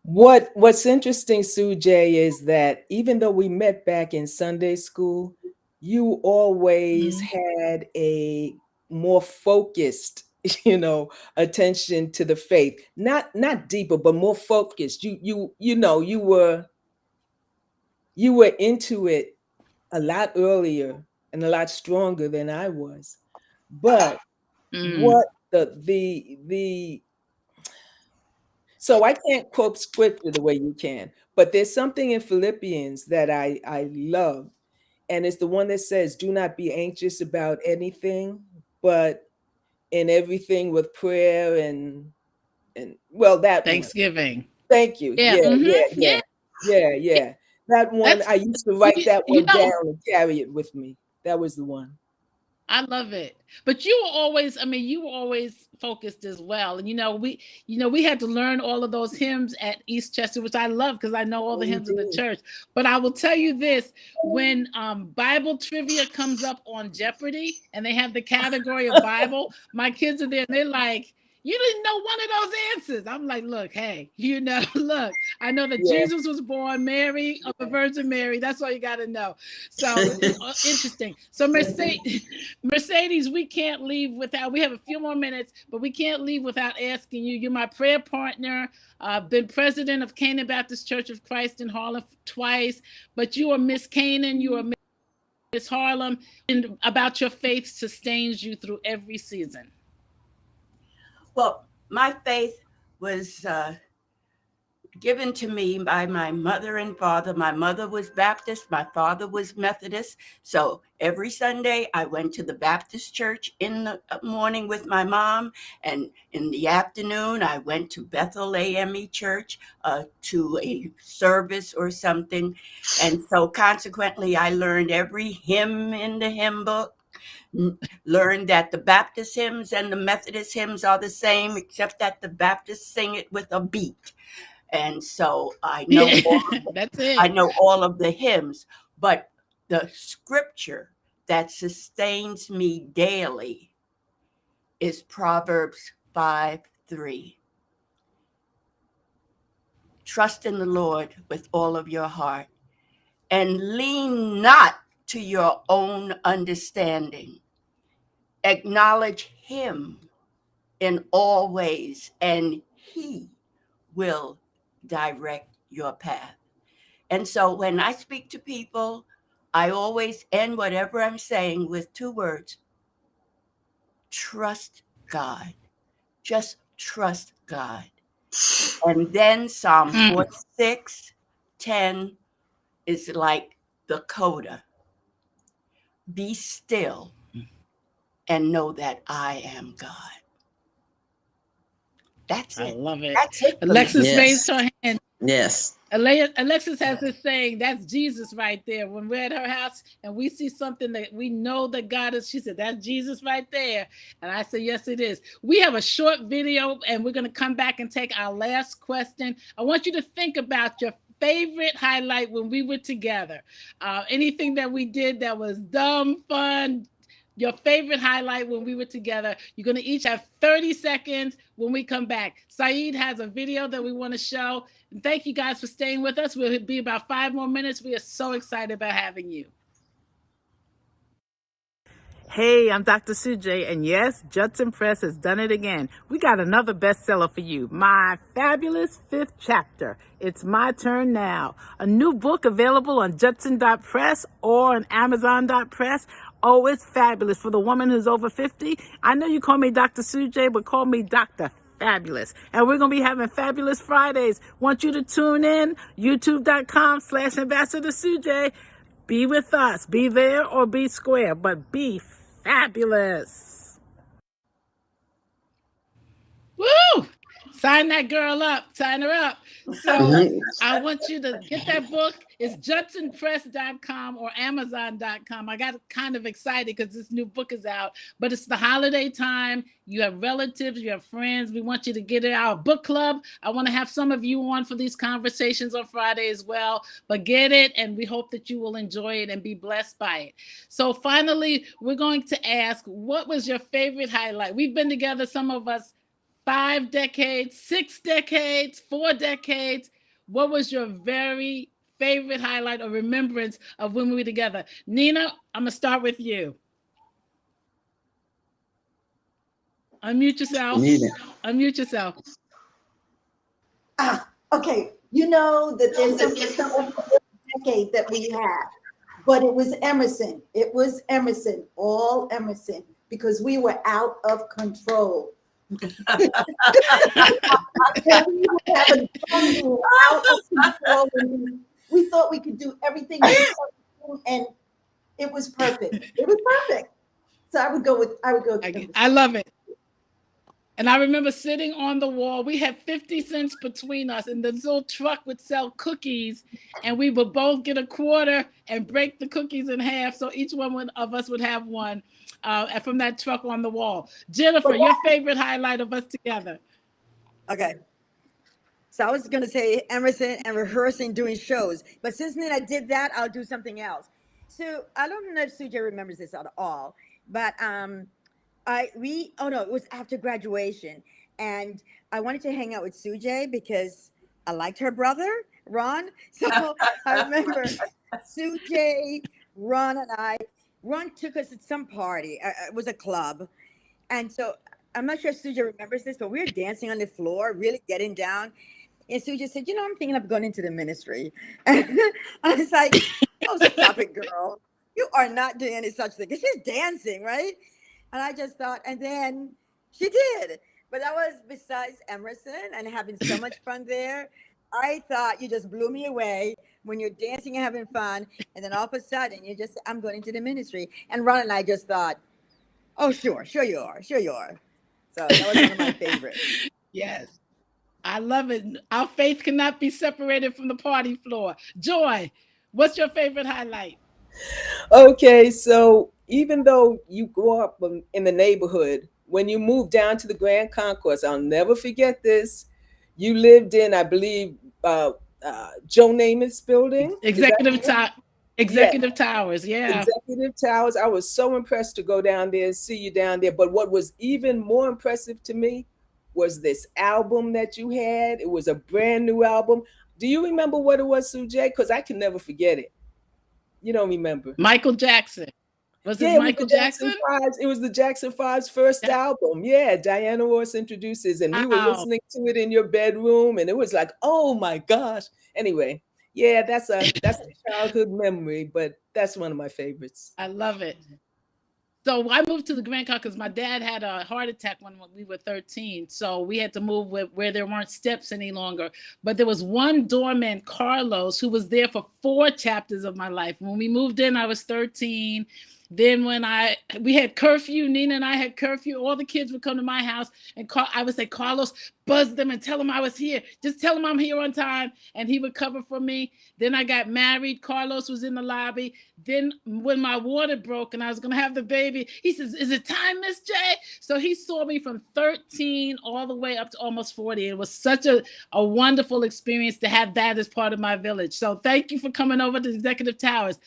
Speaker 4: What's interesting, Sujay, is that even though we met back in Sunday school, you always had a more focused, attention to the faith. Not deeper, but more focused. You were into it a lot earlier and a lot stronger than I was. But what the so I can't quote scripture the way you can, but there's something in Philippians that I love. And it's the one that says, do not be anxious about anything, but in everything with prayer and well, that one.
Speaker 1: Thanksgiving.
Speaker 4: Thank you.
Speaker 1: Yeah.
Speaker 4: Yeah. That one, I used to write that one down and carry it with me. That was the one.
Speaker 1: I love it. But you were always focused as well. And we had to learn all of those hymns at Eastchester, which I love because I know all the hymns of the church. But I will tell you this, when Bible trivia comes up on Jeopardy and they have the category of Bible, my kids are there and they're like, you didn't know one of those answers. I'm like, look, hey, look, I know that Jesus was born Mary of the Virgin Mary. That's all you got to know. So it's interesting. So Mercedes, we can't leave without, we have a few more minutes, but we can't leave without asking you. You're my prayer partner. Been president of Canaan Baptist Church of Christ in Harlem twice, but you are Miss Canaan, you are Miss Harlem, and about your faith sustains you through every season.
Speaker 6: Well, my faith was given to me by my mother and father. My mother was Baptist, my father was Methodist. So every Sunday I went to the Baptist church in the morning with my mom, and in the afternoon I went to Bethel AME church to a service or something. And so consequently I learned every hymn in the hymn book. Learned that the Baptist hymns and the Methodist hymns are the same, except that the Baptists sing it with a beat. And so I know
Speaker 1: that's it.
Speaker 6: I know all of the hymns, but the scripture that sustains me daily is Proverbs 5:3. Trust in the Lord with all of your heart and lean not to your own understanding. Acknowledge him in all ways, and He will direct your path. And so when I speak to people, I always end whatever I'm saying with two words: trust God. Just trust God. And then Psalm 46:10 is like the coda: be still and know that I am God. That's
Speaker 1: I
Speaker 6: it.
Speaker 1: love it.
Speaker 6: That's it for me.
Speaker 1: Alexis raised
Speaker 3: Yes.
Speaker 1: her hand.
Speaker 3: Yes.
Speaker 1: Alexis has this saying, that's Jesus right there. When we're at her house and we see something that we know that God is, she said, that's Jesus right there. And I said, yes, it is. We have a short video and we're going to come back and take our last question. I want you to think about your favorite highlight when we were together. Anything that we did that was dumb, fun, your favorite highlight when we were together. You're going to each have 30 seconds when we come back. Saeed has a video that we want to show. And thank you guys for staying with us. We'll be about 5 more minutes. We are so excited about having you. Hey, I'm Dr. Sujay, and yes, Judson Press has done it again. We got another bestseller for you, My Fabulous Fifth Chapter. It's My Turn Now. A new book available on Judson.press or on Amazon.press. Oh, it's fabulous for the woman who's over 50. I know you call me Dr. Sujay, but call me Dr. Fabulous. And we're going to be having Fabulous Fridays. Want you to tune in, youtube.com/Ambassador Sujay. Be with us. Be there or be square, but be fabulous. Woo! Sign that girl up. Sign her up. So I want you to get that book. It's judsonpress.com or amazon.com. I got kind of excited because this new book is out, but it's the holiday time. You have relatives, you have friends. We want you to get it. Our book club, I want to have some of you on for these conversations on Friday as well, but get it, and we hope that you will enjoy it and be blessed by it. So finally, we're going to ask, what was your favorite highlight? We've been together, some of us, 5 decades, 6 decades, 4 decades. What was your very favorite highlight or remembrance of when we were together? Nina, I'm going to start with you. Unmute yourself.
Speaker 3: Nina.
Speaker 1: Unmute yourself.
Speaker 2: Okay. You know that there's some decade that we had, but it was Emerson. It was Emerson, all Emerson, because we were out of control. We thought we could do everything, and it was perfect. It was perfect. So I would go. I
Speaker 1: love it. And I remember sitting on the wall. We had 50 cents between us, and this little truck would sell cookies, and we would both get a quarter and break the cookies in half, so each one of us would have one from that truck on the wall. Jennifer, your favorite highlight of us together?
Speaker 5: Okay. So I was going to say Emerson and rehearsing, doing shows. But since Nina did that, I'll do something else. So I don't know if Sujay remembers this at all, but it was after graduation. And I wanted to hang out with Sujay because I liked her brother, Ron. So I remember Sujay, Ron, and Ron took us to some party. It was a club. And so I'm not sure if Sujay remembers this, but we were dancing on the floor, really getting down. And Sujay said, I'm thinking of going into the ministry. And I was like, oh, stop it, girl. You are not doing any such thing. Because she's dancing, right? And I just thought, and then she did. But that was besides Emerson and having so much fun there. I thought you just blew me away when you're dancing and having fun. And then all of a sudden, you just, I'm going into the ministry. And Ron and I just thought, oh, sure you are. So that was one of my favorites.
Speaker 1: Yes. I love it. Our faith cannot be separated from the party floor. Joy, what's your favorite highlight?
Speaker 4: Okay, so even though you grew up in the neighborhood, when you moved down to the Grand Concourse, I'll never forget this. You lived in, I believe, Joe Namath's building.
Speaker 1: Executive Towers, yeah.
Speaker 4: Executive Towers. I was so impressed to go down there and see you down there. But what was even more impressive to me was this album that you had. It was a brand new album. Do you remember what it was, Sujay? Because I can never forget it. You don't remember?
Speaker 1: Michael Jackson. Was it
Speaker 4: Yeah, it was
Speaker 1: Michael
Speaker 4: the Jackson
Speaker 1: Jackson?
Speaker 4: 5's. It was the Jackson 5's first album. Yeah, Diana Ross introduces, and we were
Speaker 1: Wow.
Speaker 4: listening to it in your bedroom, and it was like, oh my gosh. Anyway, yeah, that's a childhood memory, but that's one of my favorites.
Speaker 1: I love it. So I moved to the Grand Concourse because my dad had a heart attack when we were 13. So we had to move where there weren't steps any longer. But there was one doorman, Carlos, who was there for 4 chapters of my life. When we moved in, I was 13. Then when we had curfew, Nina and I had curfew, all the kids would come to my house and I would say, Carlos, buzz them and tell them I was here. Just tell them I'm here on time. And he would cover for me. Then I got married. Carlos was in the lobby. Then when my water broke and I was going to have the baby, he says, is it time, Miss J? So he saw me from 13 all the way up to almost 40. It was such a wonderful experience to have that as part of my village. So thank you for coming over to Executive Towers.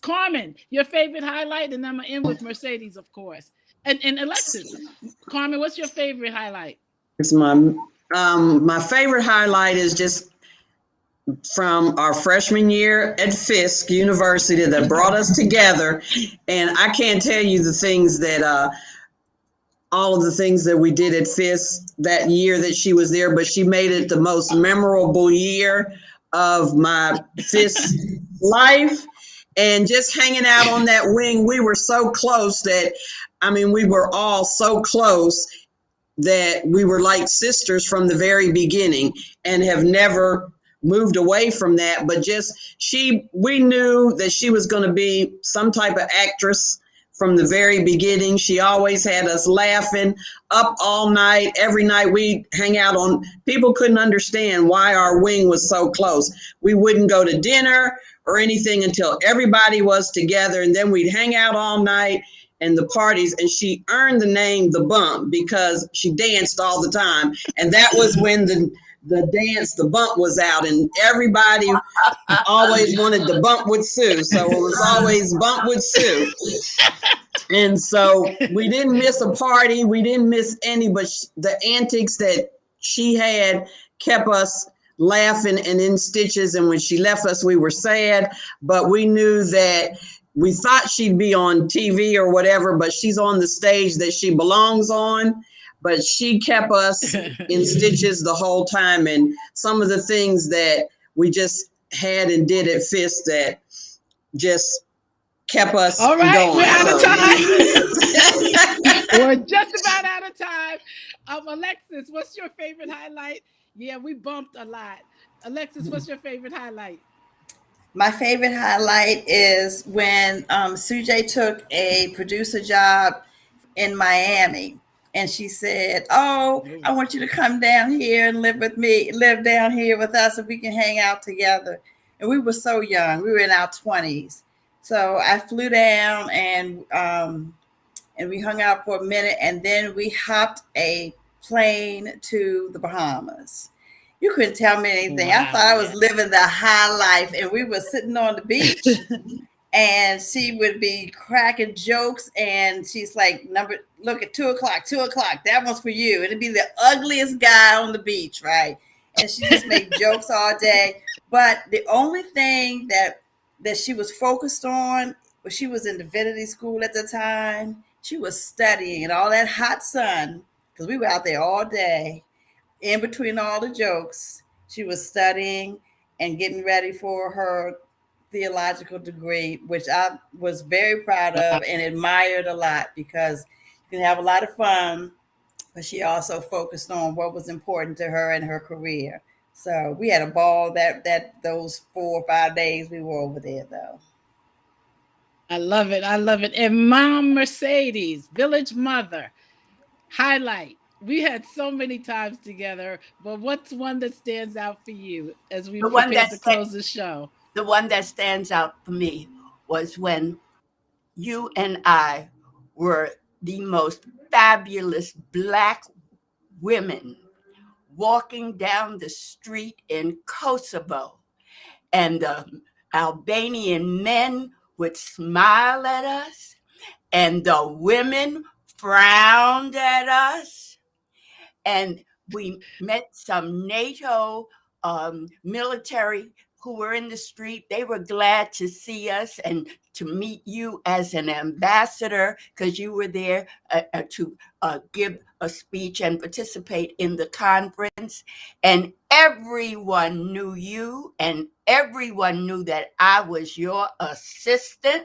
Speaker 1: Carmen, your favorite highlight? And then I'm going to end with Mercedes, of course. And Alexis. Carmen, what's your favorite highlight?
Speaker 3: It's my favorite highlight is just from our freshman year at Fisk University that brought us together. And I can't tell you the things that all of the things that we did at Fisk that year that she was there, but she made it the most memorable year of my Fisk life. And just hanging out on that wing, we were so close we were all so close that we were like sisters from the very beginning and have never moved away from that. But we knew that she was going to be some type of actress from the very beginning. She always had us laughing up all night. Every night we'd hang out people couldn't understand why our wing was so close. We wouldn't go to dinner or anything until everybody was together. And then we'd hang out all night and the parties. And she earned the name The Bump because she danced all the time. And that was when the bump was out, and everybody always wanted to bump with Sue. So it was always bump with Sue. And so we didn't miss a party. We didn't miss any, but the antics that she had kept us laughing and in stitches. And when she left us, we were sad, but we knew that we thought she'd be on TV or whatever, but she's on the stage that she belongs on. But she kept us in stitches the whole time. And some of the things that we just had and did at Fisk that just kept us
Speaker 1: all right,
Speaker 3: going.
Speaker 1: We're out of time. We're just about out of time. Alexis, what's your favorite highlight? Yeah, we bumped a lot. Alexis, what's your favorite highlight?
Speaker 7: My favorite highlight is when Sujay took a producer job in Miami. And she said, oh, I want you to come down here and live down here with us so we can hang out together. And we were so young. We were in our 20s. So I flew down and we hung out for a minute. And then we hopped a plane to the Bahamas. You couldn't tell me anything. Wow, I thought I was living the high life. And we were sitting on the beach. And she would be cracking jokes, and she's like, look at 2 o'clock, that one's for you. It'd be the ugliest guy on the beach, right? And she just made jokes all day. But the only thing that she was focused on, was she was in divinity school at the time. She was studying in all that hot sun, because we were out there all day. In between all the jokes, she was studying and getting ready for her theological degree, which I was very proud of and admired a lot, because you can have a lot of fun, but she also focused on what was important to her and her career. So we had a ball those 4 or 5 days we were over there, though.
Speaker 1: I love it. And Mom Mercedes, village mother, highlight. We had so many times together, but what's one that stands out for you as we prepare to close the show?
Speaker 6: The one that stands out for me was when you and I were the most fabulous Black women walking down the street in Kosovo, and the Albanian men would smile at us, and the women frowned at us, and we met some NATO military who were in the street. They were glad to see us and to meet you as an ambassador, because you were there to give a speech and participate in the conference. And everyone knew you, and everyone knew that I was your assistant,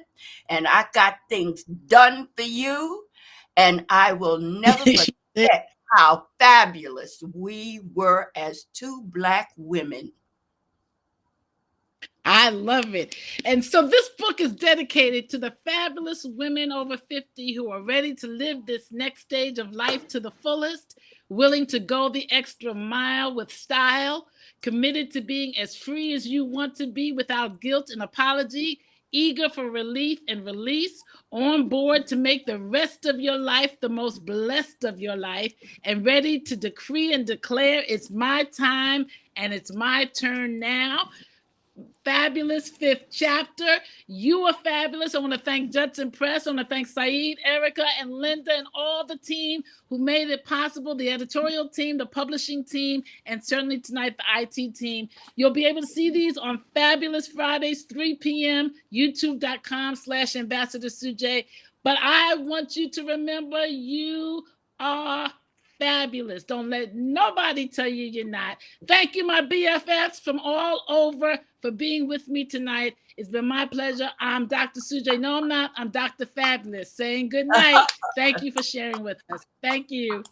Speaker 6: and I got things done for you. And I will never forget how fabulous we were as two Black women.
Speaker 1: I love it. And so this book is dedicated to the fabulous women over 50 who are ready to live this next stage of life to the fullest, willing to go the extra mile with style, committed to being as free as you want to be without guilt and apology, eager for relief and release, on board to make the rest of your life the most blessed of your life, and ready to decree and declare it's my time and it's my turn now. Fabulous fifth chapter. You are fabulous. I want to thank Judson Press. I want to thank Saeed, Erica, and Linda, and all the team who made it possible, the editorial team, the publishing team, and certainly tonight, the IT team. You'll be able to see these on Fabulous Fridays, 3 p.m., youtube.com/Ambassador Sujay. But I want you to remember you are fabulous. Don't let nobody tell you you're not. Thank you, my BFFs from all over, for being with me tonight. It's been my pleasure. I'm Dr. Sujay. No, I'm not. I'm Dr. Fabulous, saying good night. Thank you for sharing with us. Thank you.